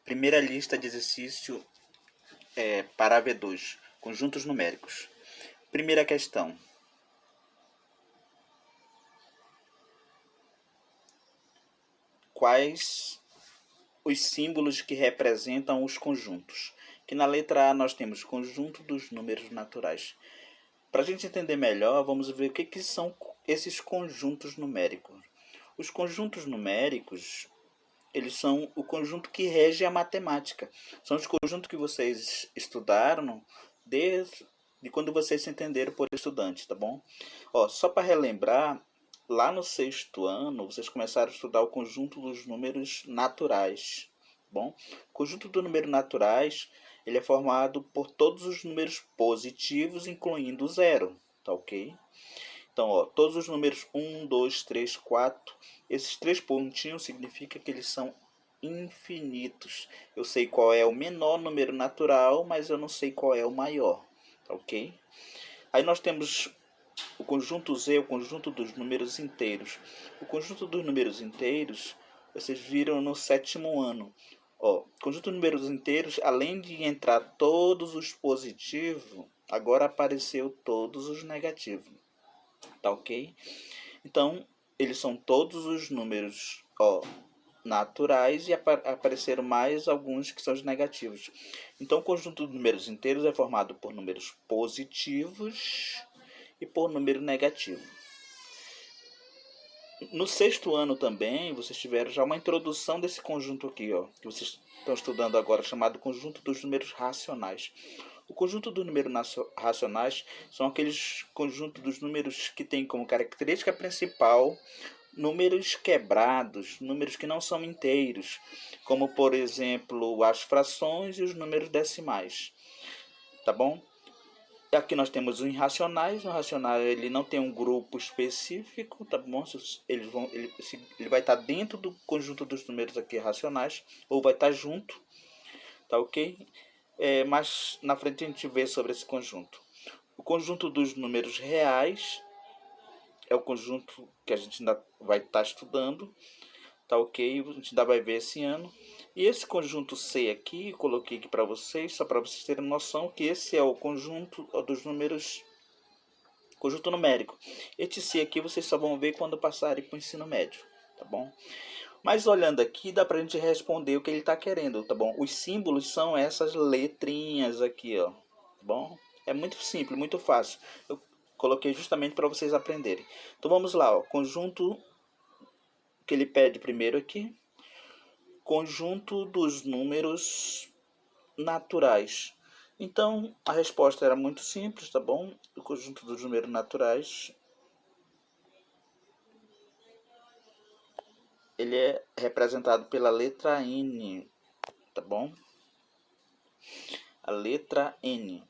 Primeira lista de exercício para AV2, conjuntos numéricos. Primeira questão. Quais os símbolos que representam os conjuntos? Que na letra A nós temos conjunto dos números naturais. Para a gente entender melhor, vamos ver o que são esses conjuntos numéricos. Os conjuntos numéricos, eles são o conjunto que rege a matemática. São os conjuntos que vocês estudaram desde quando vocês se entenderam por estudante, tá bom? Só para relembrar, lá no 6º ano, vocês começaram a estudar o conjunto dos números naturais. Bom, o conjunto dos números naturais, ele é formado por todos os números positivos, incluindo o zero, tá ok? Então, todos os números 1, 2, 3, 4, esses 3 pontinhos significa que eles são infinitos. Eu sei qual é o menor número natural, mas eu não sei qual é o maior, tá ok? Aí nós temos o conjunto Z, o conjunto dos números inteiros. O conjunto dos números inteiros, vocês viram no 7º ano. Conjunto de números inteiros, além de entrar todos os positivos, agora apareceu todos os negativos. Tá ok? Então, eles são todos os números naturais e apareceram mais alguns que são os negativos. Então, o conjunto de números inteiros é formado por números positivos e por número negativo. No 6º ano também, vocês tiveram já uma introdução desse conjunto aqui, que vocês estão estudando agora, chamado conjunto dos números racionais. O conjunto dos números racionais são aqueles conjuntos dos números que têm como característica principal números quebrados, números que não são inteiros, como por exemplo as frações e os números decimais. Tá bom? Aqui nós temos os irracionais. O racional ele não tem um grupo específico, tá bom? Ele vai estar dentro do conjunto dos números aqui racionais, ou vai estar junto, tá ok? Mas na frente a gente vê sobre esse conjunto. O conjunto dos números reais é o conjunto que a gente ainda vai estar estudando, tá ok? A gente ainda vai ver esse ano. E esse conjunto C aqui, eu coloquei aqui para vocês, só para vocês terem noção que esse é o conjunto dos números, conjunto numérico. Este C aqui vocês só vão ver quando passarem para o ensino médio, tá bom? Mas olhando aqui, dá pra gente responder o que ele está querendo, tá bom? Os símbolos são essas letrinhas aqui, ó, tá bom? É muito simples, muito fácil. Eu coloquei justamente para vocês aprenderem. Então vamos lá, ó. Conjunto que ele pede primeiro aqui. Conjunto dos números naturais. Então a resposta era muito simples, tá bom? O conjunto dos números naturais, ele é representado pela letra N, tá bom? A letra N.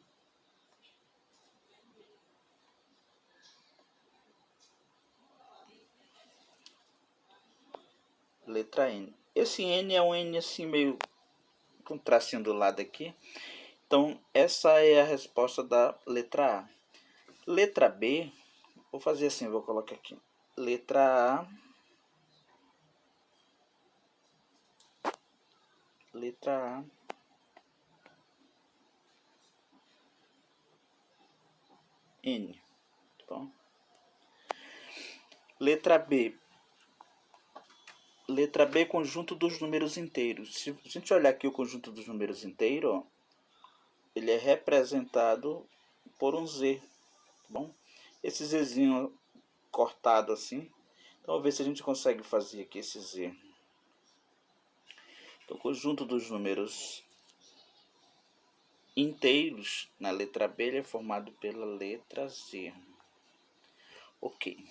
Letra N. Esse N é um N assim meio com tracinho do lado aqui. Então essa é a resposta da letra A. Letra B, vou fazer assim, vou colocar aqui. Letra A. Letra A. N. Tá bom? Letra B. Letra B, conjunto dos números inteiros. Se a gente olhar aqui o conjunto dos números inteiros, ó, ele é representado por um Z. Tá bom? Esse Zzinho cortado assim. Então vamos ver se a gente consegue fazer aqui esse Z. Então, o conjunto dos números inteiros na letra B ele é formado pela letra Z. Ok.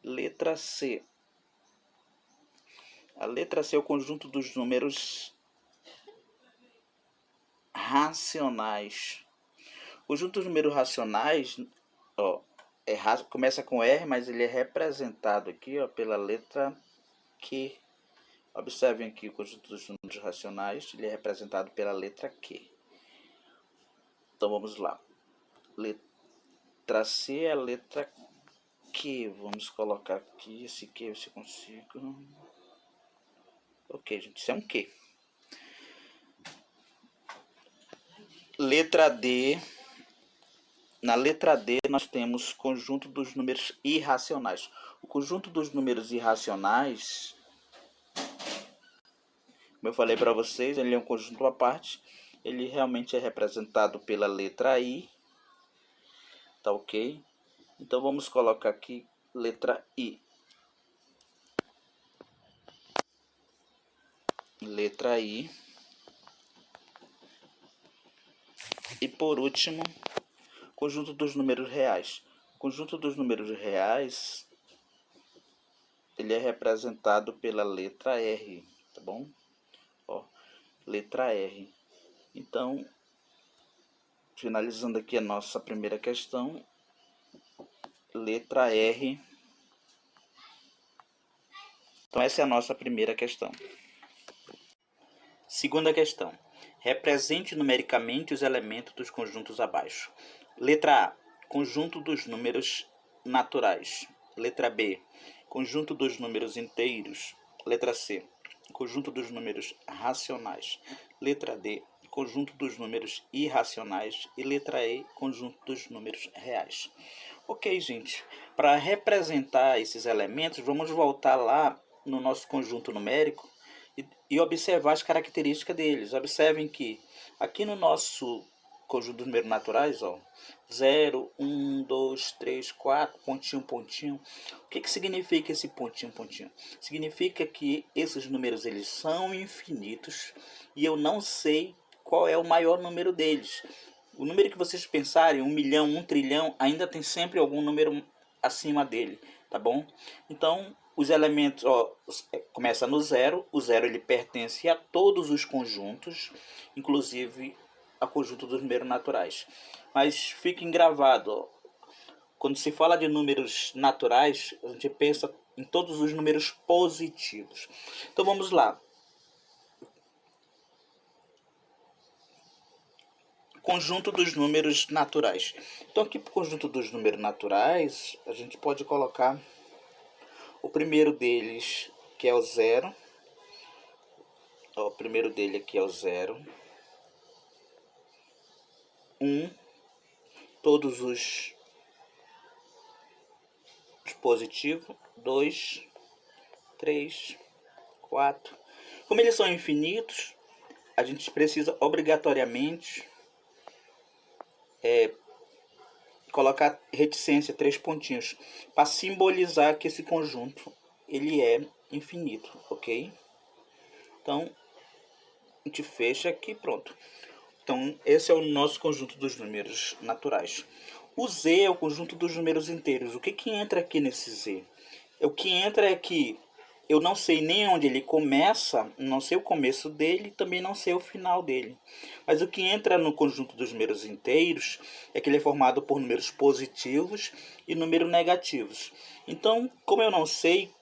Letra C. A letra C é o conjunto dos números racionais. O conjunto dos números racionais, começa com R, mas ele é representado aqui, ó, pela letra Q. Observem aqui o conjunto dos números racionais, ele é representado pela letra Q. Então vamos lá. Letra C é a letra Q. Vamos colocar aqui esse Q, se consigo. Ok, gente, isso é um Q. Letra D. Na letra D nós temos conjunto dos números irracionais. O conjunto dos números irracionais, como eu falei para vocês, ele é um conjunto à parte. Ele realmente é representado pela letra I. Tá ok? Então vamos colocar aqui letra I. Letra I. E por último, conjunto dos números reais. O conjunto dos números reais, ele é representado pela letra R, tá bom? Ó, letra R. Então, finalizando aqui a nossa primeira questão, letra R. Então essa é a nossa primeira questão. Segunda questão. Represente numericamente os elementos dos conjuntos abaixo. Letra A. Conjunto dos números naturais. Letra B. Conjunto dos números inteiros. Letra C. Conjunto dos números racionais. Letra D. Conjunto dos números irracionais. E letra E. Conjunto dos números reais. Ok, gente. Para representar esses elementos, vamos voltar lá no nosso conjunto numérico e observar as características deles. Observem que aqui no nosso conjunto de números naturais, ó, 0, 1, 2, 3, 4, pontinho, pontinho. O que significa esse pontinho, pontinho? Significa que esses números eles são infinitos e eu não sei qual é o maior número deles. O número que vocês pensarem, 1 milhão, 1 trilhão, ainda tem sempre algum número acima dele, tá bom? Então, os elementos, ó, começa no zero. O zero ele pertence a todos os conjuntos, inclusive a conjunto dos números naturais. Mas fiquem gravado, ó, quando se fala de números naturais, a gente pensa em todos os números positivos. Então vamos lá. Conjunto dos números naturais. Então aqui para o conjunto dos números naturais, a gente pode colocar o primeiro deles, que é o zero. Ó, o primeiro dele aqui é o 0. 1. Todos os positivos. 2, 3, 4. Como eles são infinitos, a gente precisa obrigatoriamente colocar reticência, 3 pontinhos, para simbolizar que esse conjunto ele é infinito, ok? Então, a gente fecha aqui, pronto. Então, esse é o nosso conjunto dos números naturais. O Z é o conjunto dos números inteiros. O que entra aqui nesse Z? O que entra é que eu não sei nem onde ele começa, não sei o começo dele, também não sei o final dele. Mas o que entra no conjunto dos números inteiros é que ele é formado por números positivos e números negativos. Então, como eu não sei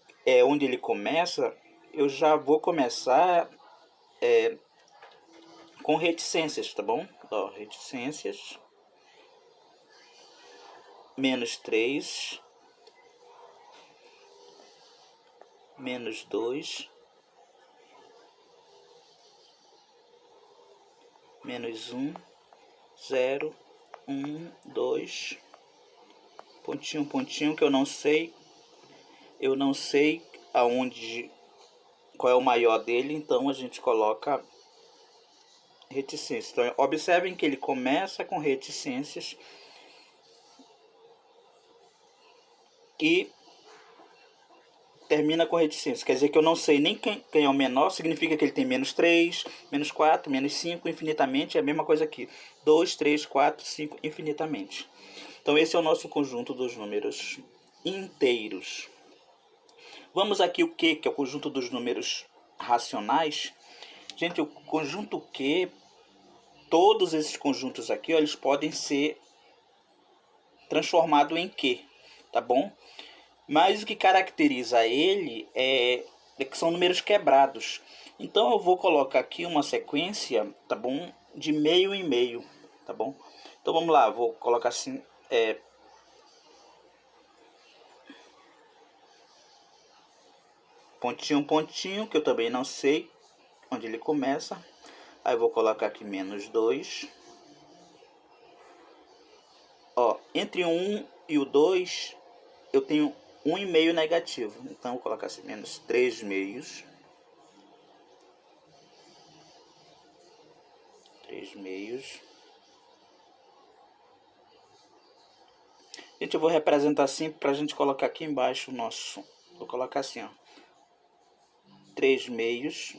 onde ele começa, eu já vou começar com reticências, tá bom? Ó, reticências. Menos 3. Menos 2. Menos 1. 0. 1, 2. Pontinho, pontinho, que eu não sei. Eu não sei aonde, qual é o maior dele, então a gente coloca reticências. Então, observem que ele começa com reticências e termina com reticências. Quer dizer que eu não sei nem quem é o menor, significa que ele tem menos 3, menos 4, menos 5, infinitamente. É a mesma coisa aqui. 2, 3, 4, 5, infinitamente. Então esse é o nosso conjunto dos números inteiros. Vamos aqui o Q, que é o conjunto dos números racionais. Gente, o conjunto Q, todos esses conjuntos aqui, ó, eles podem ser transformados em Q, tá bom? Mas o que caracteriza ele é que são números quebrados. Então eu vou colocar aqui uma sequência, tá bom? De meio em meio, tá bom? Então vamos lá, vou colocar assim, pontinho, pontinho, que eu também não sei onde ele começa. Aí eu vou colocar aqui menos 2. Ó, entre o 1 e o 2, eu tenho 1,5 negativo. Então eu vou colocar assim, menos 3 meios. 3 meios. Gente, eu vou representar assim para a gente colocar aqui embaixo o nosso. Vou colocar assim, ó. 3 meios.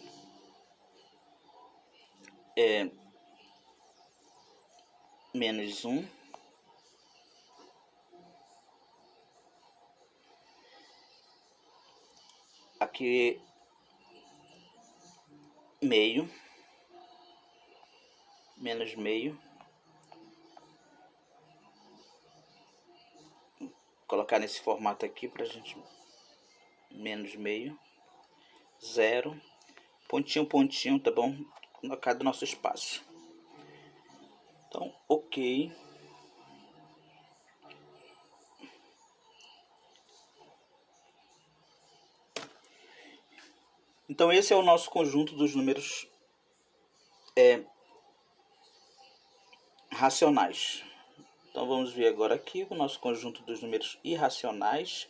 Menos 1. Aqui meio. Menos meio. Vou colocar nesse formato aqui pra gente. Menos meio. 0. Pontinho, pontinho, tá bom? Colocar do nosso espaço. Então, ok. Então esse é o nosso conjunto dos números racionais. Então vamos ver agora aqui o nosso conjunto dos números irracionais.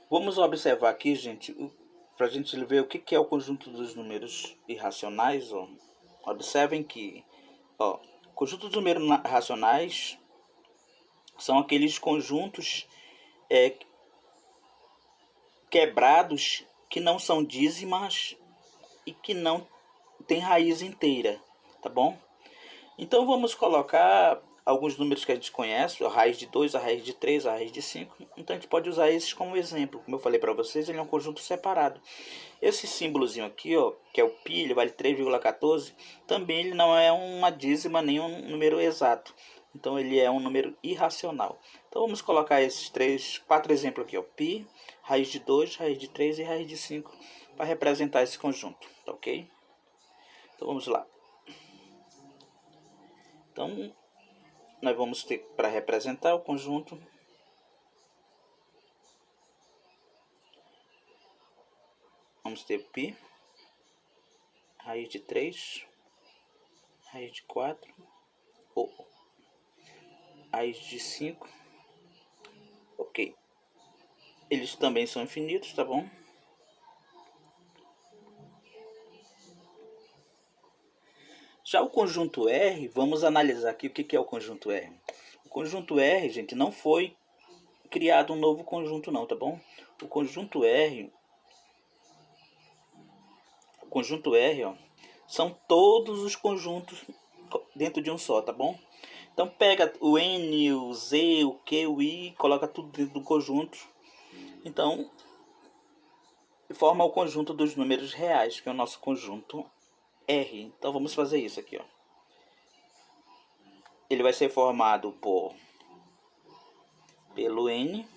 Vamos observar aqui, gente, para a gente ver o que é o conjunto dos números irracionais. Ó. Observem que o conjunto dos números racionais são aqueles conjuntos quebrados que não são dízimas e que não tem raiz inteira, tá bom? Então vamos colocar alguns números que a gente conhece, a raiz de 2, a raiz de 3, a raiz de 5. Então a gente pode usar esses como exemplo. Como eu falei para vocês, ele é um conjunto separado. Esse símbolozinho aqui, ó, que é o π, ele vale 3,14, também ele não é uma dízima nem um número exato. Então ele é um número irracional. Então vamos colocar esses 4 exemplos aqui, ó, π, raiz de 2, raiz de 3 e raiz de 5, para representar esse conjunto, tá ok? Então vamos lá. Então nós vamos ter, para representar o conjunto, vamos ter π, raiz de 3, raiz de 4, ou raiz de 5, ok. Eles também são infinitos, tá bom? Já o conjunto R, vamos analisar aqui o que é o conjunto R. O conjunto R, gente, não foi criado um novo conjunto não, tá bom? O conjunto R, ó, são todos os conjuntos dentro de um só, tá bom? Então pega o N, o Z, o Q, o I, coloca tudo dentro do conjunto. Então forma o conjunto dos números reais, que é o nosso conjunto R. Então vamos fazer isso aqui, ó. Ele vai ser formado pelo N,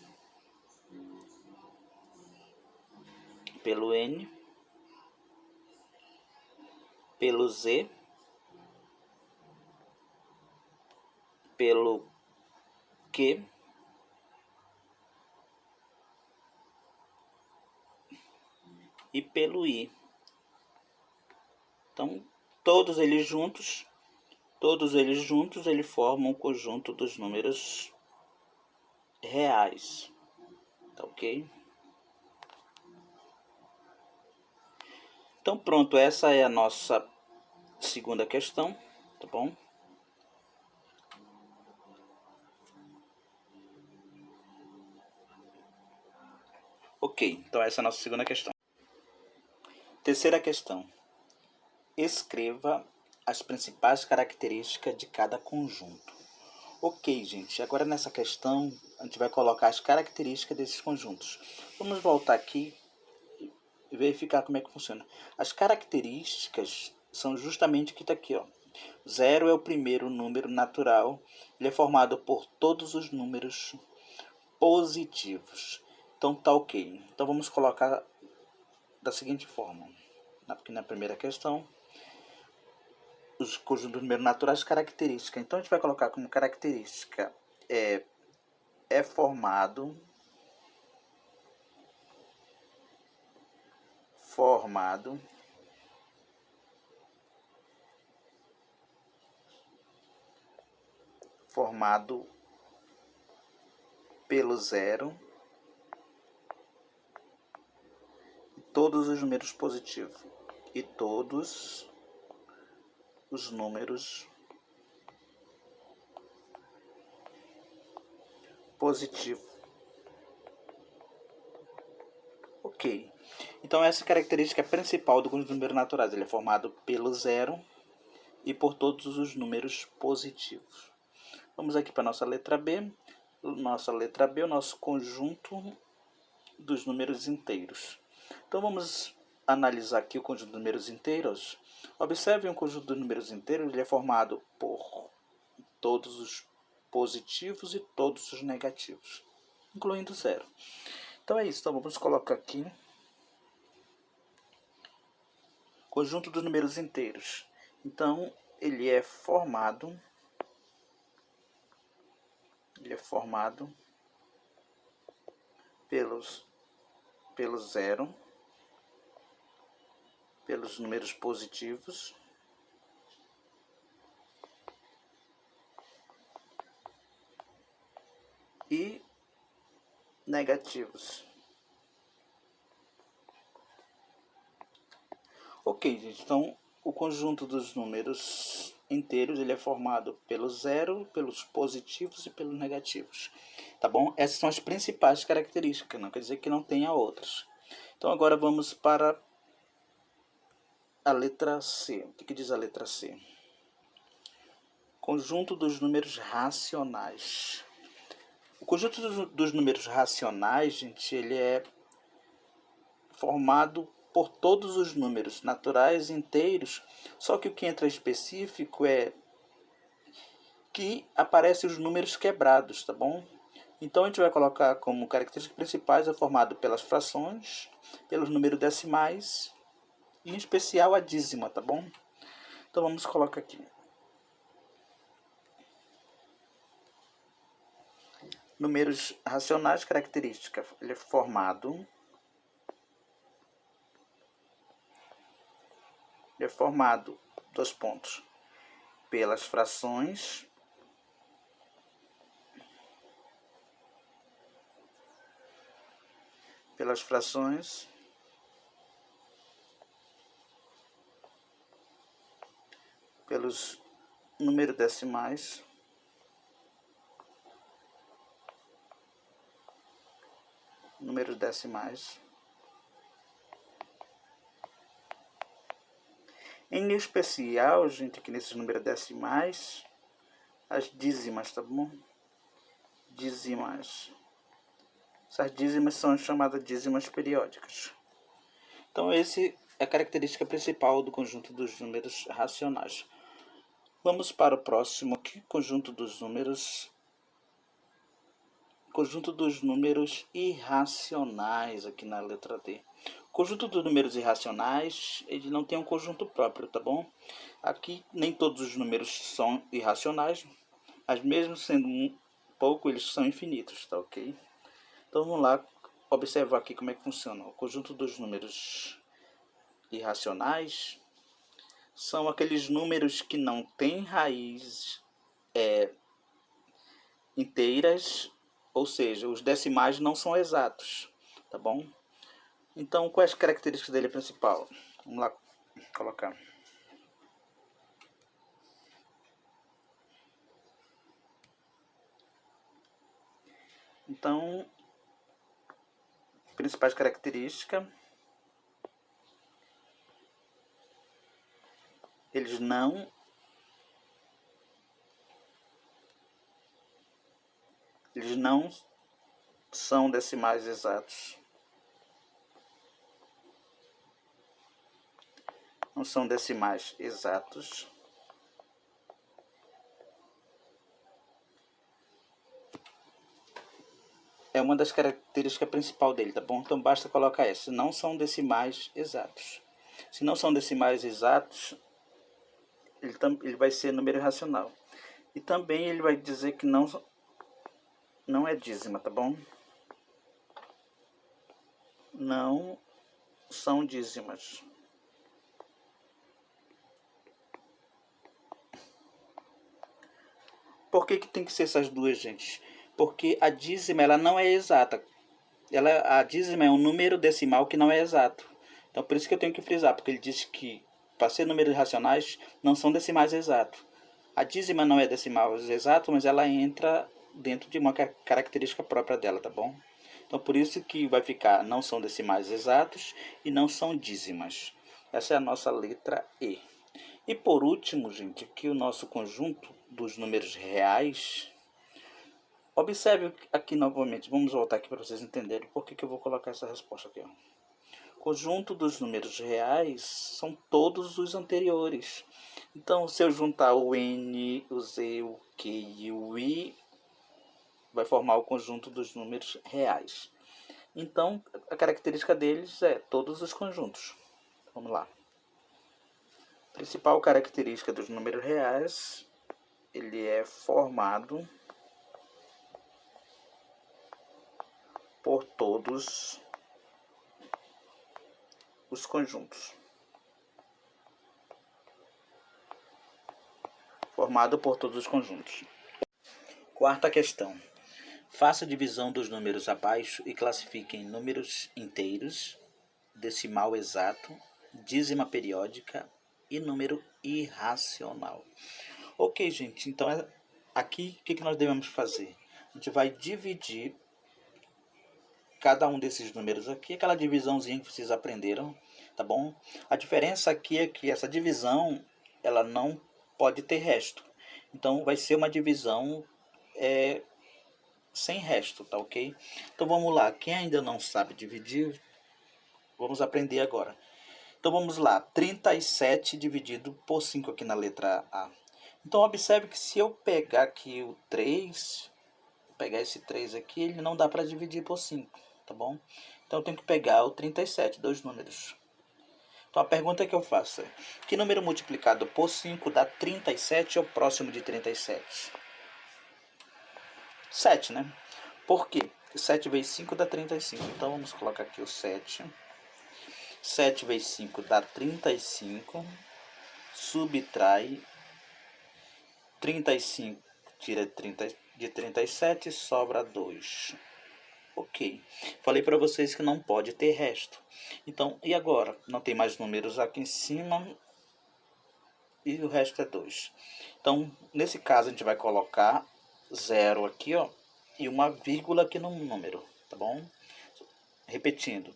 pelo Z, pelo Q e pelo I. Então, todos eles juntos, eles formam o conjunto dos números reais, tá ok? Então pronto, essa é a nossa segunda questão, tá bom? Ok, então essa é a nossa segunda questão. Terceira questão. Escreva as principais características de cada conjunto. Ok, gente, agora nessa questão a gente vai colocar as características desses conjuntos. Vamos voltar aqui e verificar como é que funciona. As características são justamente o que está aqui, ó. 0 é o primeiro número natural, ele é formado por todos os números positivos. Então tá ok. Então vamos colocar da seguinte forma. Aqui na primeira questão, os conjuntos de números naturais, característica. Então a gente vai colocar como característica é formado formado pelo zero e todos os números positivos e todos os números positivos. Ok. Então essa é a característica principal do conjunto de números naturais. Ele é formado pelo zero e por todos os números positivos. Vamos aqui para a nossa letra B. Nossa letra B é o nosso conjunto dos números inteiros. Então vamos analisar aqui o conjunto de números inteiros. Observe um conjunto de números inteiros, ele é formado por todos os positivos e todos os negativos, incluindo zero. Então é isso, então vamos colocar aqui conjunto dos números inteiros. Então ele é formado pelo zero, pelos números positivos e negativos. Ok, gente, então o conjunto dos números inteiros ele é formado pelo zero, pelos positivos e pelos negativos. Tá bom? Essas são as principais características, não quer dizer que não tenha outras. Então agora vamos para a letra C. O que diz a letra C? Conjunto dos números racionais. O conjunto dos números racionais, gente, ele é formado por todos os números naturais inteiros, só que o que entra específico é que aparecem os números quebrados, tá bom? Então a gente vai colocar como características principais é formado pelas frações, pelos números decimais e em especial a dízima, tá bom? Então vamos colocar aqui. Números racionais, característica, ele é formado dois pontos, pelas frações pelos números decimais em especial, gente, aqui nesses números decimais, as dízimas, tá bom? Dízimas. Essas dízimas são chamadas dízimas periódicas. Então, esse é a característica principal do conjunto dos números racionais. Vamos para o próximo aqui, conjunto dos números irracionais, aqui na letra D. O conjunto dos números irracionais, ele não tem um conjunto próprio, tá bom? Aqui nem todos os números são irracionais, mas mesmo sendo pouco, eles são infinitos, tá ok? Então vamos lá observar aqui como é que funciona. O conjunto dos números irracionais são aqueles números que não têm raízes inteiras, ou seja, os decimais não são exatos, tá bom? Então, quais as características dele principal? Vamos lá colocar. Então, principais características, eles não são decimais exatos. Não são decimais exatos. É uma das características principais dele, tá bom? Então basta colocar essa. Não são decimais exatos. Se não são decimais exatos, ele vai ser número irracional. E também ele vai dizer que não é dízima, tá bom? Não são dízimas. Por que tem que ser essas duas, gente? Porque a dízima ela não é exata. A dízima é um número decimal que não é exato. Então por isso que eu tenho que frisar, porque ele diz que para ser números racionais não são decimais exatos. A dízima não é decimal exato, mas ela entra dentro de uma característica própria dela, tá bom? Então por isso que vai ficar não são decimais exatos e não são dízimas. Essa é a nossa letra E. E por último, gente, aqui o nosso conjunto dos números reais. Observe aqui novamente, vamos voltar aqui para vocês entenderem por que eu vou colocar essa resposta aqui. Ó. Conjunto dos números reais são todos os anteriores. Então, se eu juntar o N, o Z, o Q e o I, vai formar o conjunto dos números reais. Então, a característica deles é todos os conjuntos. Vamos lá. A principal característica dos números reais, ele é formado por todos os conjuntos. Formado por todos os conjuntos. Quarta questão. Faça a divisão dos números abaixo e classifique em números inteiros, decimal exato, dízima periódica e número irracional. Ok, gente, então aqui o que nós devemos fazer? A gente vai dividir cada um desses números aqui, aquela divisãozinha que vocês aprenderam, tá bom? A diferença aqui é que essa divisão, ela não pode ter resto. Então vai ser uma divisão sem resto, tá ok? Então vamos lá, quem ainda não sabe dividir, vamos aprender agora. Então vamos lá, 37 dividido por 5 aqui na letra A. Então observe que se eu pegar aqui o 3, pegar esse 3 aqui, ele não dá para dividir por 5, tá bom? Então eu tenho que pegar o 37, dois números. Então a pergunta que eu faço é, que número multiplicado por 5 dá 37 ou próximo de 37? 7, né? Por quê? 7 vezes 5 dá 35. Então vamos colocar aqui o 7. 7 vezes 5 dá 35. Subtrai 35, tira 30 de 37, sobra 2. Ok. Falei para vocês que não pode ter resto. Então, e agora? Não tem mais números aqui em cima. E o resto é 2. Então, nesse caso, a gente vai colocar 0 aqui, ó. E uma vírgula aqui no número, tá bom? Repetindo.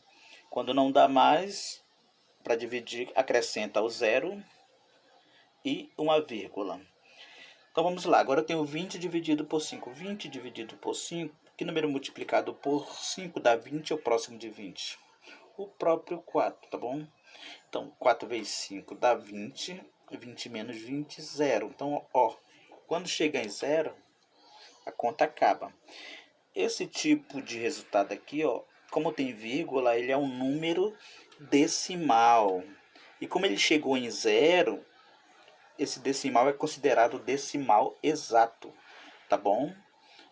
Quando não dá mais, para dividir, acrescenta o 0 e uma vírgula. Então vamos lá, agora eu tenho 20 dividido por 5. 20 dividido por 5, que número multiplicado por 5 dá 20 ou próximo de 20? O próprio 4, tá bom? Então 4 vezes 5 dá 20, 20 menos 20, 0. Então, ó, quando chega em 0, a conta acaba. Esse tipo de resultado aqui, ó, como tem vírgula, ele é um número decimal. E como ele chegou em 0, esse decimal é considerado decimal exato, tá bom?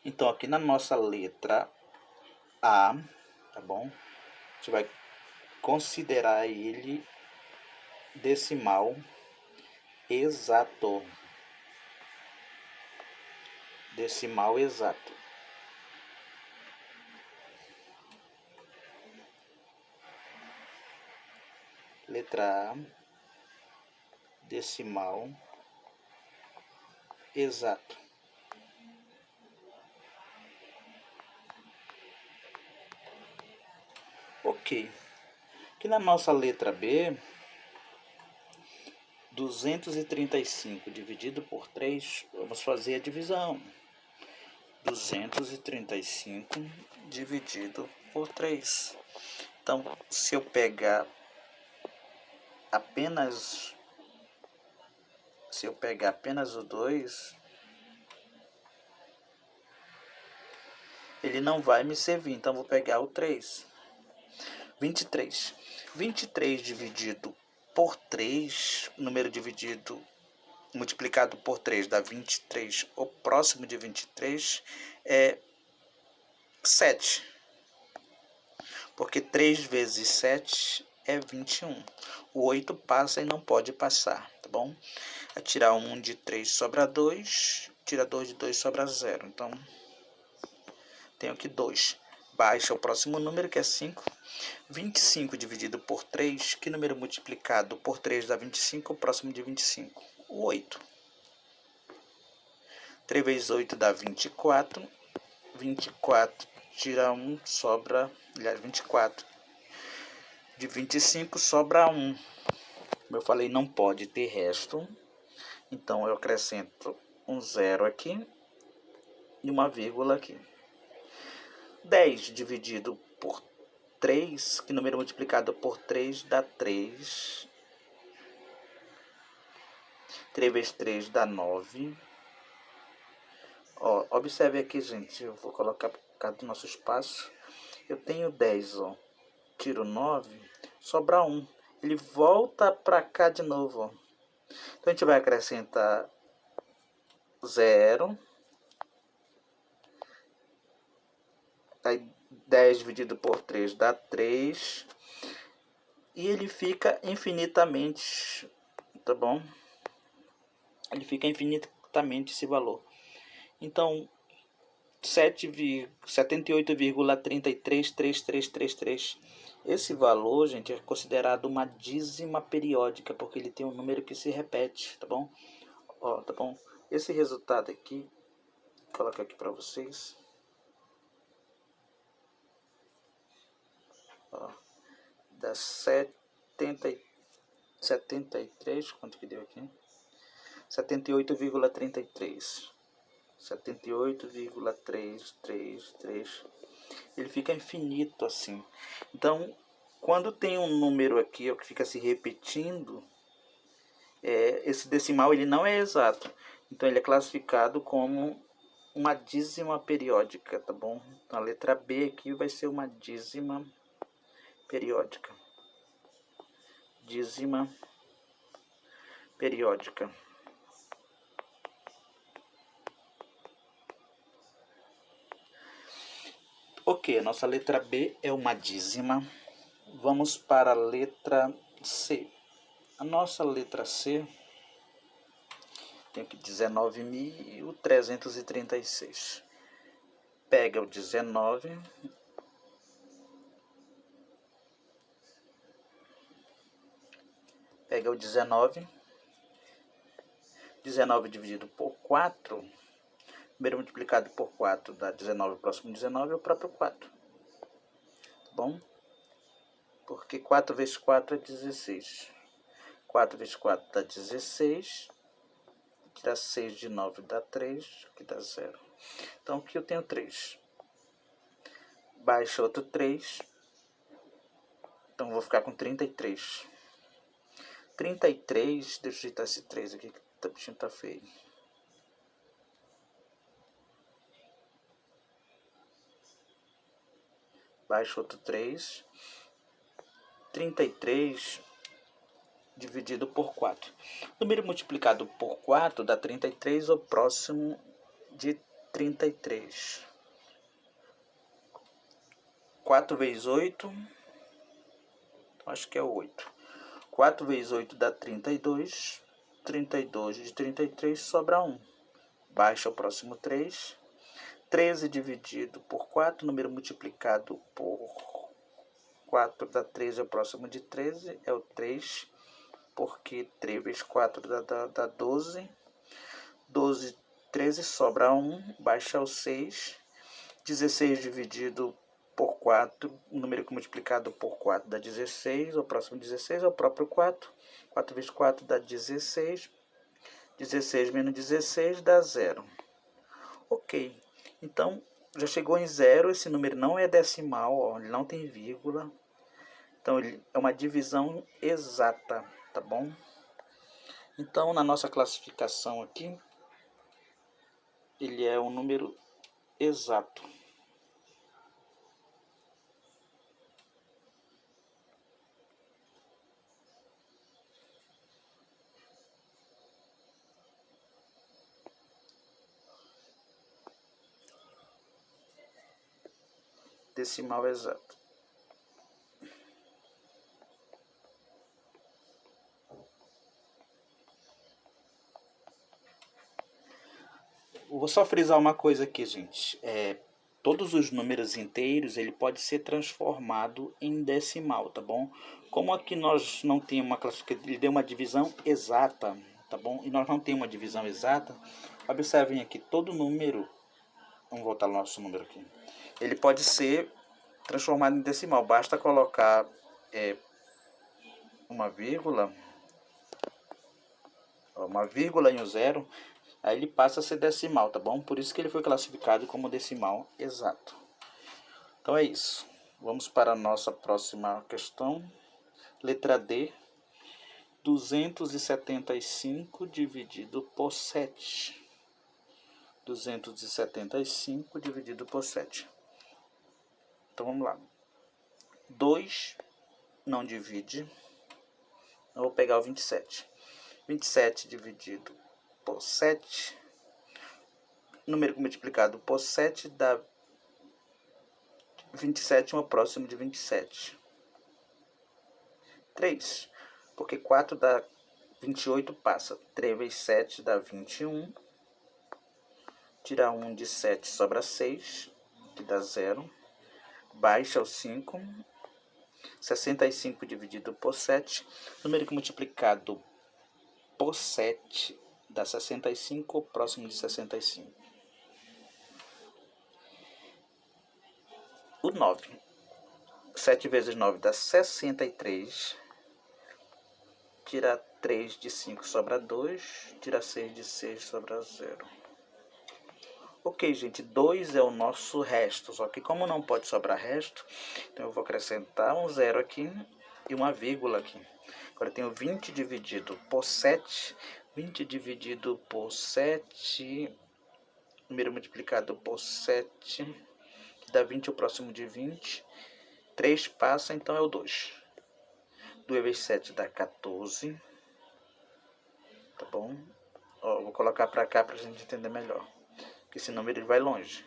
Então aqui na nossa letra A, tá bom? A gente vai considerar ele decimal exato. Decimal exato. Letra A, decimal exato. Ok. Aqui na nossa letra B, 235 dividido por 3, vamos fazer a divisão. 235 dividido por 3. Então, se eu pegar apenas o 2, ele não vai me servir, então vou pegar o 3. 23. 23 dividido por 3, número dividido multiplicado por 3 dá 23, ou próximo de 23 é 7. Porque 3 vezes 7 é 21. O 8 passa e não pode passar, tá bom? A tirar 1 de 3 sobra 2, tira 2 de 2 sobra 0. Então, tenho aqui 2. Baixa o próximo número, que é 5. 25 dividido por 3, que número multiplicado por 3 dá 25? O próximo de 25, o 8. 3 vezes 8 dá 24. 24 tira 1, sobra... Aliás, 24 de 25 sobra 1. Como eu falei, não pode ter resto. Então, eu acrescento um 0 aqui e uma vírgula aqui. 10 dividido por 3, que número multiplicado por 3 dá 3. 3 vezes 3 dá 9. Ó, observe aqui, gente. Eu vou colocar por causa do nosso espaço. Eu tenho 10, ó. Tiro 9, sobra 1. Ele volta para cá de novo, ó. Então, a gente vai acrescentar 0. Aí, 10 dividido por 3 dá 3. E ele fica infinitamente, tá bom? Ele fica infinitamente esse valor. Então, 78,333333. Esse valor, gente, é considerado uma dízima periódica, porque ele tem um número que se repete, tá bom? Ó, tá bom? Esse resultado aqui, vou colocar aqui para vocês. Ó, dá 73, quanto que deu aqui? 78,33. 78,333. Ele fica infinito assim. Então, quando tem um número aqui ó, que fica se repetindo, esse decimal ele não é exato. Então, ele é classificado como uma dízima periódica, tá bom? Então, a letra B aqui vai ser uma dízima periódica. Dízima periódica. Ok, a nossa letra B é uma dízima. Vamos para a letra C. A nossa letra C tem aqui 19.336. Pega o 19. Pega o 19. 19 dividido por 4. Número multiplicado por 4 dá 19. O próximo 19 é o próprio 4. Tá bom? Porque 4 vezes 4 é 16. 4 vezes 4 dá 16. Tirar 6 de 9 dá 3. Aqui dá 0. Então aqui eu tenho 3. Baixa outro 3. Então vou ficar com 33. 33, deixa eu ajeitar esse 3 aqui, que o bichinho tá feio. Baixa outro 3. 33 dividido por 4. Número multiplicado por 4 dá 33, ou próximo de 33. 4 vezes 8, acho que é 8. 4 vezes 8 dá 32. 32 de 33 sobra 1. Baixa o próximo 3. 13 dividido por 4, número multiplicado por 4 dá 13, é o próximo de 13, é o 3, porque 3 vezes 4 dá 12. 12, 13 sobra 1, baixa o 6. 16 dividido por 4, o número multiplicado por 4 dá 16, o próximo 16 é o próprio 4. 4 vezes 4 dá 16. 16 menos 16 dá 0. Ok, então já chegou em 0, esse número não é decimal, ó, ele não tem vírgula. Então ele é uma divisão exata, tá bom? Então na nossa classificação aqui, ele é um número exato. Decimal exato. vou só frisar uma coisa aqui, gente. Todos os números inteiros ele pode ser transformado em decimal, tá bom? Como aqui nós não temos uma classificação, ele deu uma divisão exata, tá bom? E nós não temos uma divisão exata. Observem aqui, todo número, vamos voltar ao nosso número aqui, ele pode ser transformado em decimal. Basta colocar uma vírgula e um zero, aí ele passa a ser decimal, tá bom? Por isso que ele foi classificado como decimal exato. Então é isso. Vamos para a nossa próxima questão. Letra D. 275 dividido por 7. 275 dividido por 7. Então vamos lá. 2 não divide. Eu vou pegar o 27. 27 dividido por 7. Número multiplicado por 7 dá 27, o próximo de 27. 3. Porque 4 dá 28, passa. 3 vezes 7 dá 21. Tira 1 de 7, sobra 6, que dá 0. Baixa o 5. 65 dividido por 7. Número multiplicado por 7 dá 65, próximo de 65. O 9. 7 vezes 9 dá 63. Tira 3 de 5, sobra 2. Tira 6 de 6, sobra 0. Ok, gente, 2 é o nosso resto. Só que como não pode sobrar resto, então eu vou acrescentar um 0 aqui e uma vírgula aqui. Agora eu tenho 20 dividido por 7. 20 dividido por 7. Número multiplicado por 7. Que dá 20, o próximo de 20. 3 passa, então é o 2. 2 vezes 7 dá 14. Tá bom? Ó, vou colocar para cá para a gente entender melhor. Porque esse número ele vai longe.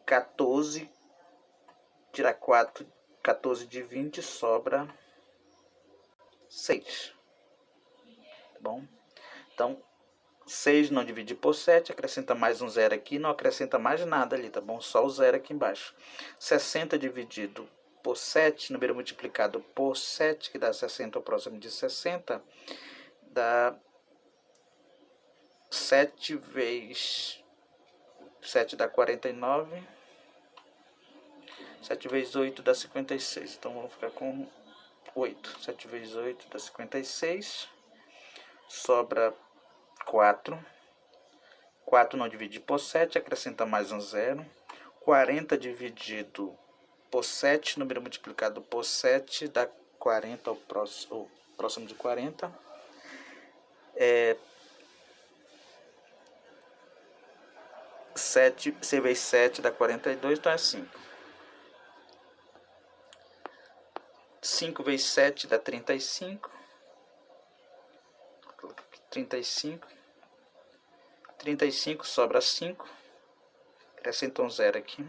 14. Tira 4. 14 de 20 sobra 6. Tá bom? Então, 6 não divide por 7. Acrescenta mais um 0 aqui. Não acrescenta mais nada ali, tá bom? Só o 0 aqui embaixo. 60 dividido por 7. Número multiplicado por 7, que dá 60, o próximo de 60. Dá 7 vezes 7 dá 49. 7 vezes 8 dá 56. Então vamos ficar com 8. 7 vezes 8 dá 56. Sobra 4. 4 não divide por 7, acrescenta mais um 0. 40 dividido por 7, número multiplicado por 7, dá 40, o próximo de 40. 7 vezes 7 dá 42, então é 5. 5 vezes 7 dá 35. 35. 35 sobra 5. Acrescenta um 0 aqui.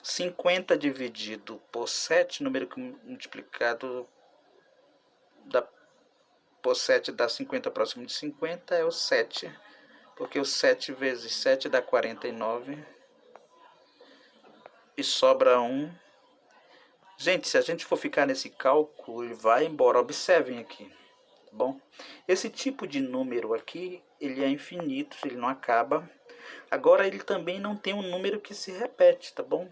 50 dividido por 7, número multiplicado por 7 dá 50, próximo de 50, é o 7. Porque o 7 vezes 7 dá 49. E sobra 1. Gente, se a gente for ficar nesse cálculo, ele vai embora. Observem aqui. Tá bom? Esse tipo de número aqui, ele é infinito, ele não acaba. Agora, ele também não tem um número que se repete, tá bom?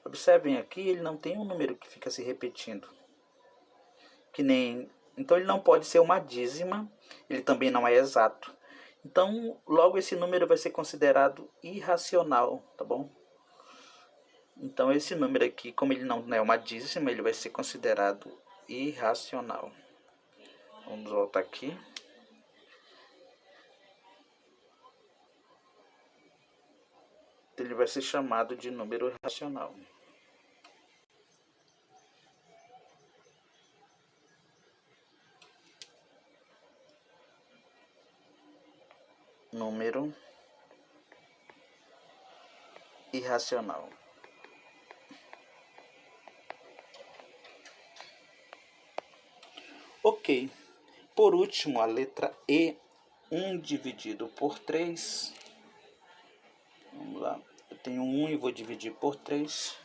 Observem aqui, ele não tem um número que fica se repetindo. Então, ele não pode ser uma dízima, ele também não é exato. Então, logo esse número vai ser considerado irracional, tá bom? Então, esse número aqui, como ele não é uma dízima, ele vai ser considerado irracional. Vamos voltar aqui. Ele vai ser chamado de número irracional. Número irracional. Ok. Por último, a letra E. 1 dividido por 3. Vamos lá. Eu tenho 1 e vou dividir por 3.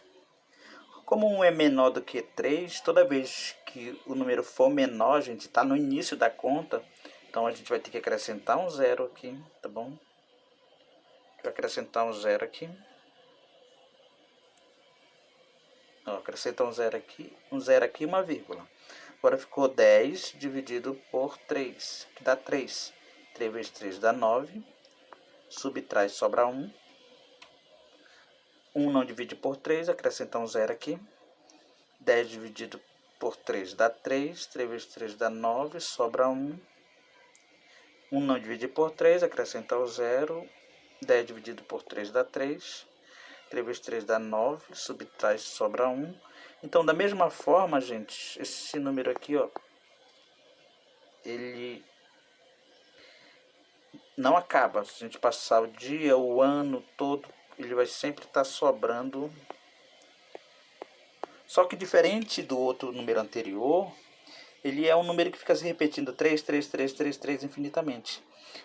Como 1 é menor do que 3, toda vez que o número for menor, a gente está no início da conta, então a gente vai ter que acrescentar um zero aqui, tá bom? Vou acrescentar um zero aqui. Ó, acrescenta um zero aqui e uma vírgula. Agora ficou 10 dividido por 3, que dá 3. 3 vezes 3 dá 9. Subtrai, sobra 1. 1 não divide por 3, acrescenta um zero aqui. 10 dividido por 3 dá 3. 3 vezes 3 dá 9, sobra 1. 1 não divide por 3, acrescenta o zero. 10 dividido por 3 dá 3. 3 vezes 3 dá 9, subtrai, sobra 1. Então, da mesma forma, gente, esse número aqui, ó, ele não acaba. Se a gente passar o dia, o ano todo, ele vai sempre estar sobrando. Só que diferente do outro número anterior, ele é um número que fica se repetindo 3, 3, 3, 3, 3 infinitamente.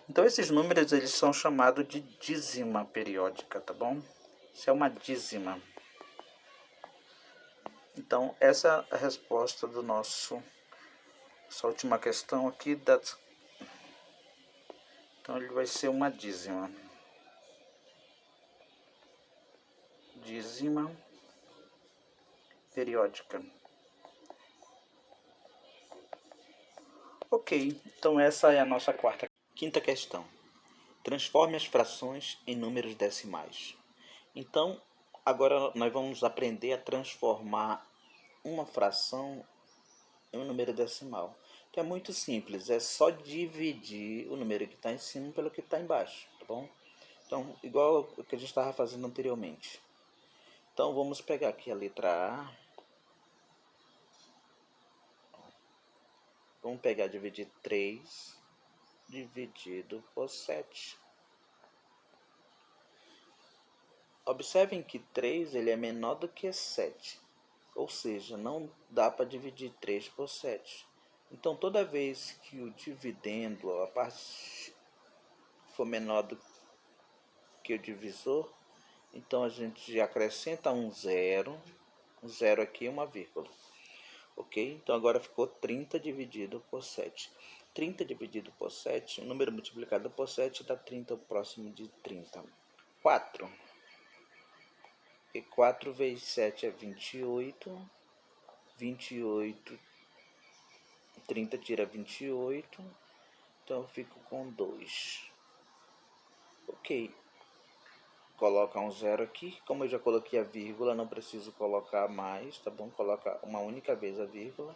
Então esses números eles são chamados de dízima periódica, tá bom? Isso é uma dízima. Então essa é a resposta do essa última questão aqui. Então ele vai ser uma dízima. Dízima periódica. Ok, então essa é a nossa quinta questão. Transforme as frações em números decimais. Então, agora nós vamos aprender a transformar uma fração em um número decimal. Que é muito simples, é só dividir o número que está em cima pelo que está embaixo, tá bom? Então, igual o que a gente estava fazendo anteriormente. Então, vamos pegar aqui a letra A. Vamos pegar dividir 3 dividido por 7. Observem que 3 ele é menor do que 7. Ou seja, não dá para dividir 3 por 7. Então, toda vez que o dividendo, a parte for menor do que o divisor, então a gente acrescenta um zero aqui e uma vírgula. Ok? Então, agora ficou 30 dividido por 7. 30 dividido por 7, o número multiplicado por 7 dá 30, o próximo de 30. 4. E 4 vezes 7 é 28. 28, 30 tira 28, então eu fico com 2. Ok, coloca um zero aqui, como eu já coloquei a vírgula, não preciso colocar mais, tá bom? Coloca uma única vez a vírgula,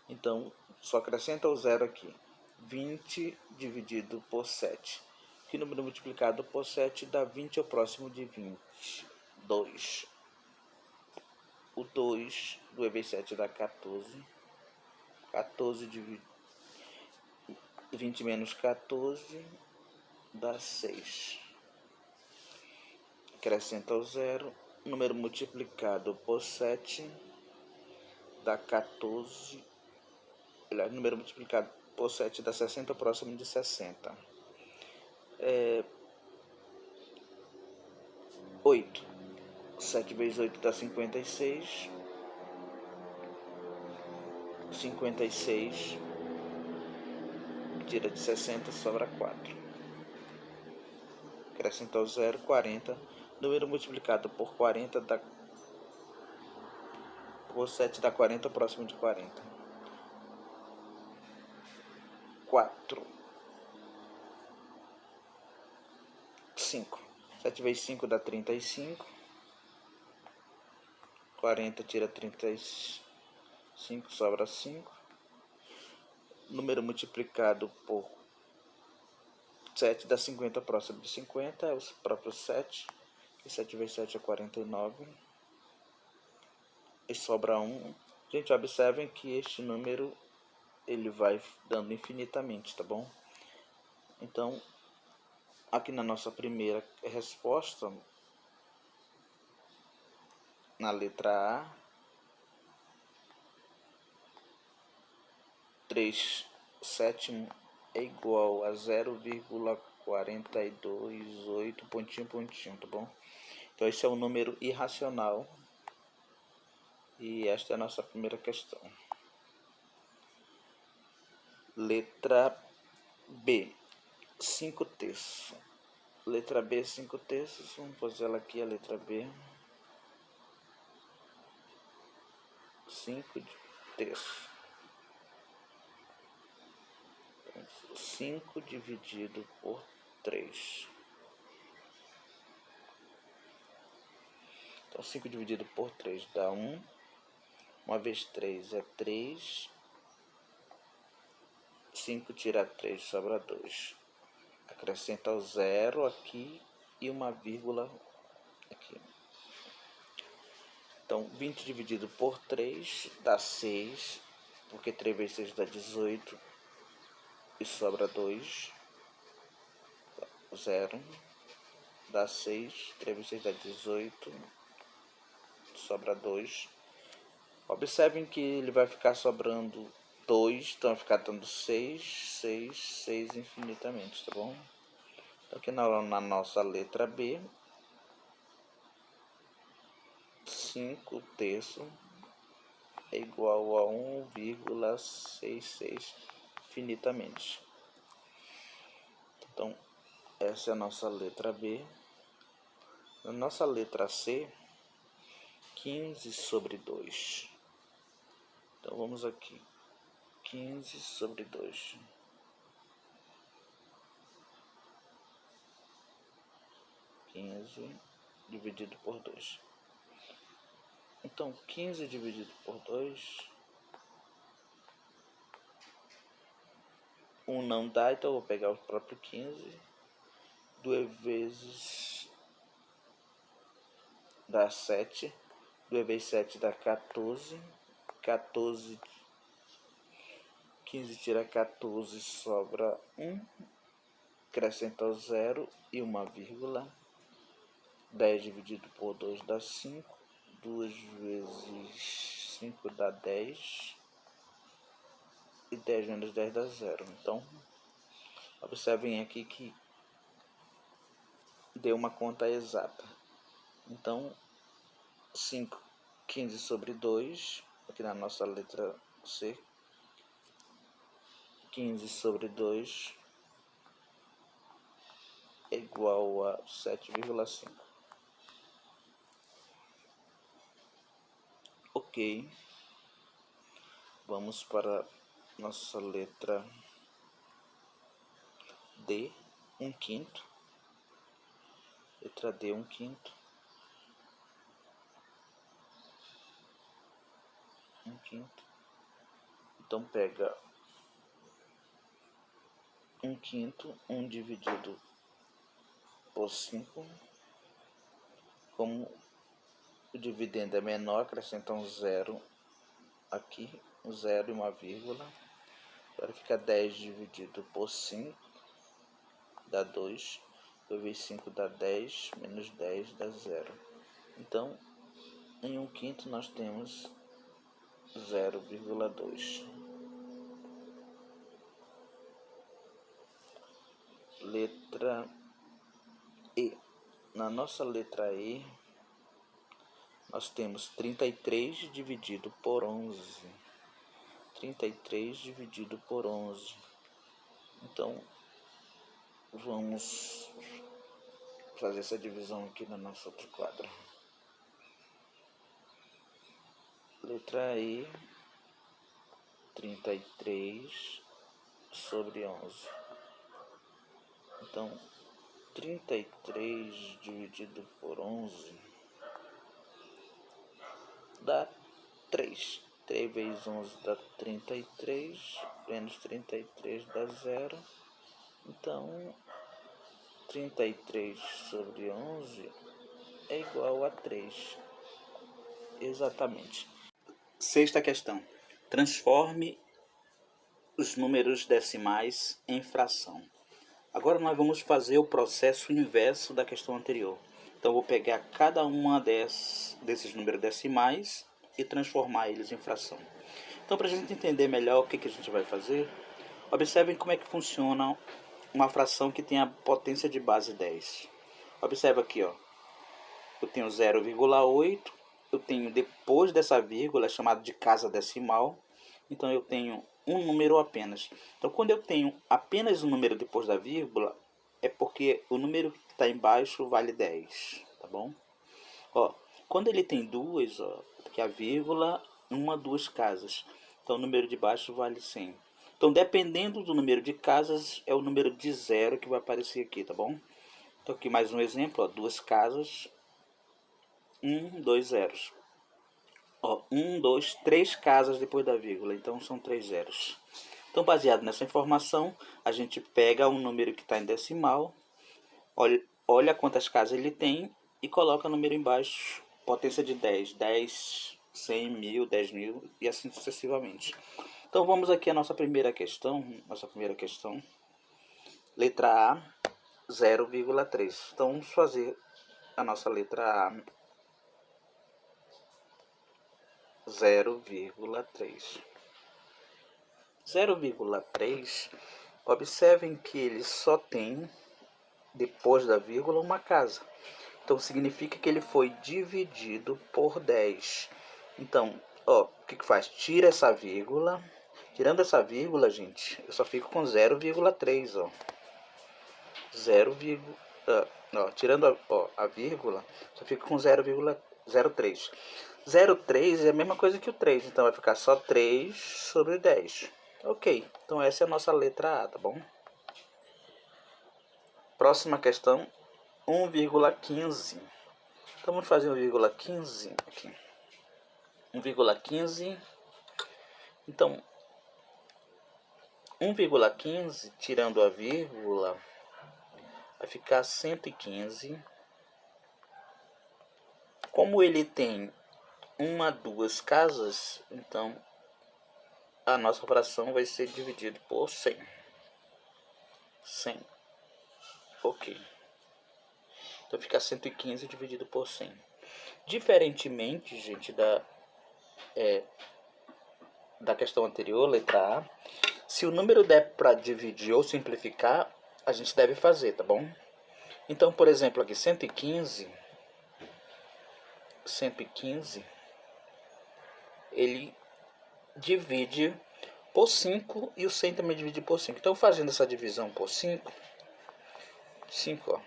então só acrescenta o zero aqui. 20 dividido por 7, que número multiplicado por 7 dá 20 ao próximo de 20, 2. O 2, 2 vezes 7 dá 14. 14 dividido 20 menos 14 dá 6. Acrescenta o zero. Número multiplicado por 7 dá 14. Número multiplicado por 7 dá 60, próximo de 60. 8. 7 vezes 8 dá 56. 56 tira de 60, sobra 4. Acrescenta o zero, 40. Número multiplicado por 40 dá por 7 dá 40, próximo de 40. 4. 5. 7 vezes 5 dá 35. 40 tira 35, sobra 5. Número multiplicado por 7 dá 50, próximo de 50, é o próprio 7. 7 vezes 7 é 49. E sobra 1. Gente, observem que este número ele vai dando infinitamente, tá bom? Então, aqui na nossa primeira resposta, na letra A, 3 sétimo é igual a 0,4 42, 8, pontinho, pontinho, tá bom? Então esse é o número irracional. E esta é a nossa primeira questão. Letra B, 5 terços. Letra B, 5 terços. Vamos fazer ela aqui, a letra B. 5 terços. 5 dividido por 3. Então 5 dividido por 3 dá 1. 1 vezes 3 é 3. 5 tira 3, sobra 2. Acrescenta o 0 aqui e uma vírgula aqui. Então 20 dividido por 3 dá 6. Porque 3 vezes 6 dá 18. E sobra 2. 0. Dá 6. 3 vezes 6 dá 18. Sobra 2. Observem que ele vai ficar sobrando 2, então vai ficar dando 6, 6, 6 infinitamente, tá bom? Então aqui na nossa letra B, 5 terços é igual a 1,66 infinitamente. Então essa é a nossa letra B. Na nossa letra C, 15 sobre 2. Então vamos aqui. 15 sobre 2. 15 dividido por 2. Então 15 dividido por 2. 1 não dá, então eu vou pegar o próprio 15. 2 vezes dá 7. 2 vezes 7 dá 14. 14. 15 tira 14, sobra 1. Acrescenta o 0 e uma vírgula. 10 dividido por 2 dá 5. 2 vezes 5 dá 10. E 10 menos 10 dá 0. Então, observem aqui que deu uma conta exata. Então, 15 sobre 2, aqui na nossa letra C. 15 sobre 2 é igual a 7,5. Ok. Vamos para nossa letra D, 1/5. Letra D, 1/5. 1/5. Então pega 1/5, 1 dividido por 5. Como o dividendo é menor, acrescenta um 0 aqui, um 0 e uma vírgula. Agora fica 10 dividido por 5, dá 2. 2 vezes 5 dá 10, menos 10 dá 0. Então, em 1/5 nós temos 0,2. Letra E. Na nossa letra E, nós temos 33 dividido por 11. 33 dividido por 11. Então, vamos fazer essa divisão aqui na nossa outra quadra. Letra E, 33 sobre 11. Então, 33 dividido por 11 dá 3. 3 vezes 11 dá 33, menos 33 dá 0. Então, 33 sobre 11 é igual a 3. Exatamente. Sexta questão. Transforme os números decimais em fração. Agora nós vamos fazer o processo inverso da questão anterior. Então eu vou pegar cada uma desses números decimais e transformar eles em fração. Então, para a gente entender melhor o que a gente vai fazer, observem como é que funciona uma fração que tem a potência de base 10. Observa aqui, ó. Eu tenho 0,8. Eu tenho depois dessa vírgula, chamado de casa decimal. Então eu tenho um número apenas. Então quando eu tenho apenas um número depois da vírgula, é porque o número que está embaixo vale 10, tá bom? Ó, quando ele tem duas, ó, que é a vírgula, uma, duas casas. Então o número de baixo vale 100. Então dependendo do número de casas, é o número de zero que vai aparecer aqui, tá bom? Então aqui mais um exemplo, ó, duas casas, dois zeros. Ó, dois, três casas depois da vírgula, então são 3 zeros. Então baseado nessa informação, a gente pega um número que está em decimal, olha quantas casas ele tem e coloca o número embaixo, potência de 10, 10, 100, 1000, 10.000 e assim sucessivamente. Então vamos aqui à nossa primeira questão, letra A, 0,3. Então vamos fazer a nossa letra A, 0,3. 0,3, observem que ele só tem, depois da vírgula, uma casa. Então significa que ele foi dividido por 10. Então, ó, o que faz? Tira essa vírgula. Tirando essa vírgula, gente, eu só fico com 0,3, ó. 0, ó, tirando a vírgula, só fico com 0,03. 0,3 é a mesma coisa que o 3, então vai ficar só 3 sobre 10. Ok, então essa é a nossa letra A, tá bom? Próxima questão, 1,15. Então vamos fazer 1,15 aqui. 1,15. Então, 1,15 tirando a vírgula vai ficar 115. Como ele tem uma, duas casas, então a nossa fração vai ser dividida por 100. 100. Ok. Então fica 115 dividido por 100. Diferentemente, gente, da questão anterior, letra A, se o número der para dividir ou simplificar, a gente deve fazer, tá bom? Então, por exemplo, aqui 115, ele divide por 5 e o 100 também divide por 5. Então, fazendo essa divisão por 5, ó,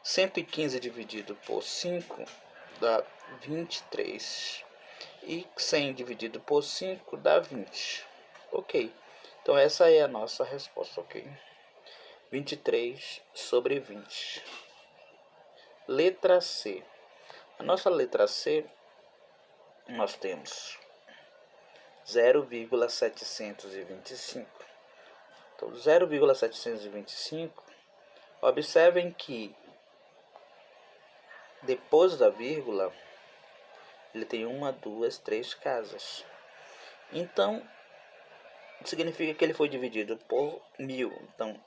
115 dividido por 5 dá 23. E 100 dividido por 5 dá 20. Ok. Então essa é a nossa resposta, ok? 23 sobre 20. Letra C. A nossa letra C, nós temos 0,725. Então 0,725, observem que depois da vírgula ele tem uma, duas, três casas. Então significa que ele foi dividido por 1000. Então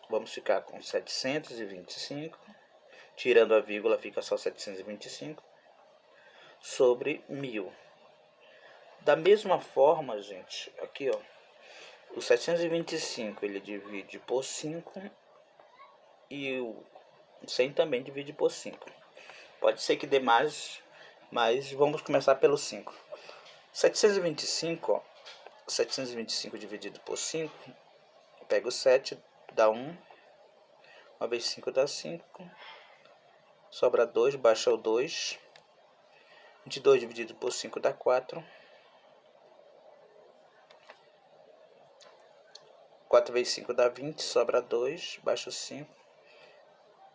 vamos ficar com 725, tirando a vírgula fica só 725 sobre 1000. Da mesma forma, gente, aqui ó, o 725 ele divide por 5 e o 100 também divide por 5. Pode ser que dê mais, mas vamos começar pelo 5. 725, ó, 725 dividido por 5, pega o 7, dá 1, 1 vezes 5 dá 5, sobra 2, baixa o 2, 22 dividido por 5 dá 4, 4 vezes 5 dá 20, sobra 2, baixa o 5,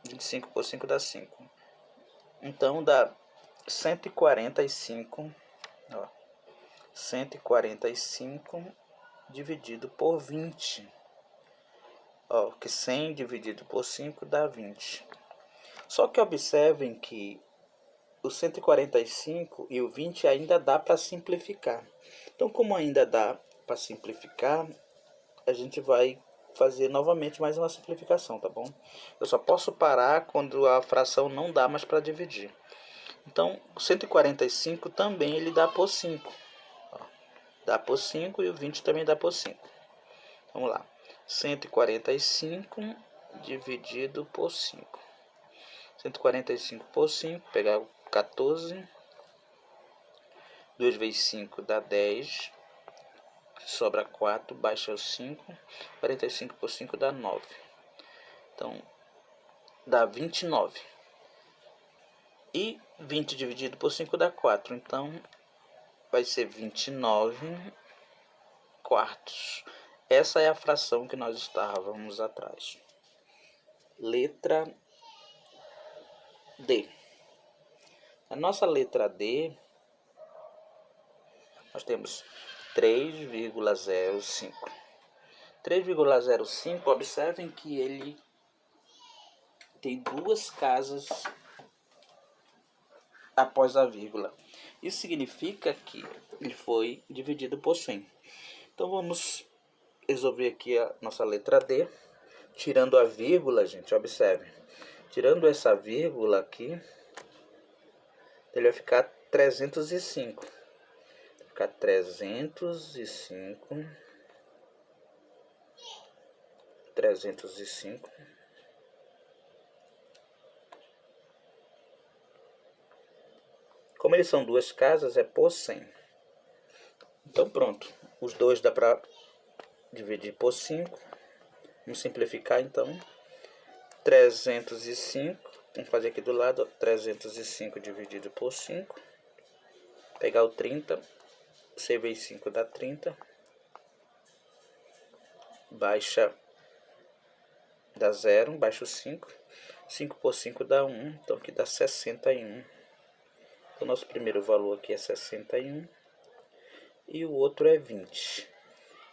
25 por 5 dá 5. Então dá 145, ó, 145 dividido por 20. Ó, que 100 dividido por 5 dá 20. Só que observem que o 145 e o 20 ainda dá para simplificar. Então, como ainda dá para simplificar, a gente vai fazer novamente mais uma simplificação, tá bom? Eu só posso parar quando a fração não dá mais para dividir. Então, 145 também ele dá por 5. Ó, dá por 5 e o 20 também dá por 5. Vamos lá. 145 dividido por 5. 145 por 5, pegar o 14. 2 vezes 5 dá 10. Sobra 4, baixa o 5. 45 por 5 dá 9. Então, dá 29. E 20 dividido por 5 dá 4. Então, vai ser 29 quartos. Essa é a fração que nós estávamos atrás. Letra D. A nossa letra D, nós temos 3,05. 3,05, observem que ele tem duas casas após a vírgula. Isso significa que ele foi dividido por 100. Então vamos resolver aqui a nossa letra D. Tirando a vírgula, gente, observe. Tirando essa vírgula aqui, ele vai ficar 305. Vai ficar 305. 305. Como eles são duas casas, é por 100. Então pronto. Os dois dá para dividir por 5. Vamos simplificar então. 305. Vamos fazer aqui do lado, ó, 305 dividido por 5. Pegar o 30. 6 vezes 5 dá 30. Baixa, dá 0. Baixa o 5. 5 por 5 dá 1. Então aqui dá 61. O nosso primeiro valor aqui é 61. E o outro é 20.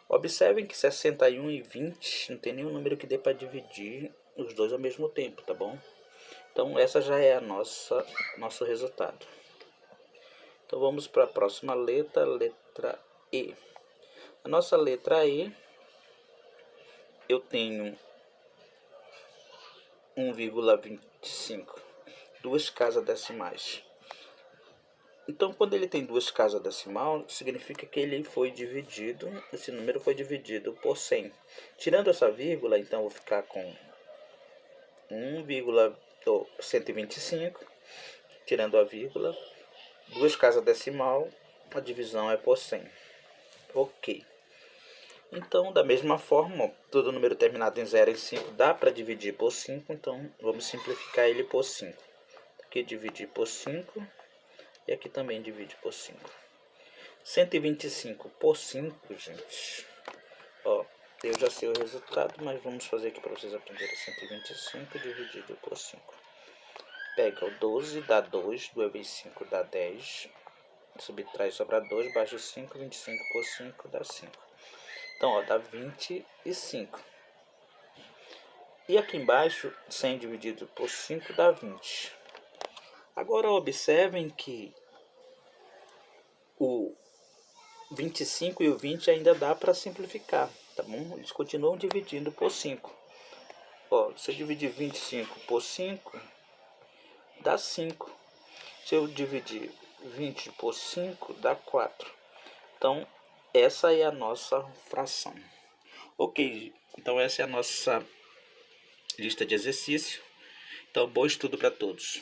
Observem que 61 e 20 não tem nenhum número que dê para dividir os dois ao mesmo tempo, tá bom? Então essa já é a nosso resultado. Então vamos para a próxima letra, letra E. A nossa letra E, eu tenho 1,25, duas casas decimais. Então, quando ele tem duas casas decimal, significa que ele foi dividido, esse número foi dividido por 100. Tirando essa vírgula, então, eu vou ficar com 1,125, tirando a vírgula, duas casas decimal, a divisão é por 100. Ok. Então, da mesma forma, todo número terminado em 0 e 5 dá para dividir por 5, então vamos simplificar ele por 5. Aqui dividir por 5. E aqui também divide por 5. 125 por 5, gente. Ó, eu já sei o resultado, mas vamos fazer aqui para vocês aprenderem. 125 dividido por 5. Pega o 12, dá 2. 2 vezes 5 dá 10. Subtrai, sobra 2. Baixa o 5. 25 por 5 dá 5. Então, ó, dá 25. E aqui embaixo, 100 dividido por 5 dá 20. Agora observem que o 25 e o 20 ainda dá para simplificar, tá bom? Eles continuam dividindo por 5. Ó, se eu dividir 25 por 5, dá 5. Se eu dividir 20 por 5, dá 4. Então, essa é a nossa fração. Ok, então essa é a nossa lista de exercício. Então, bom estudo para todos.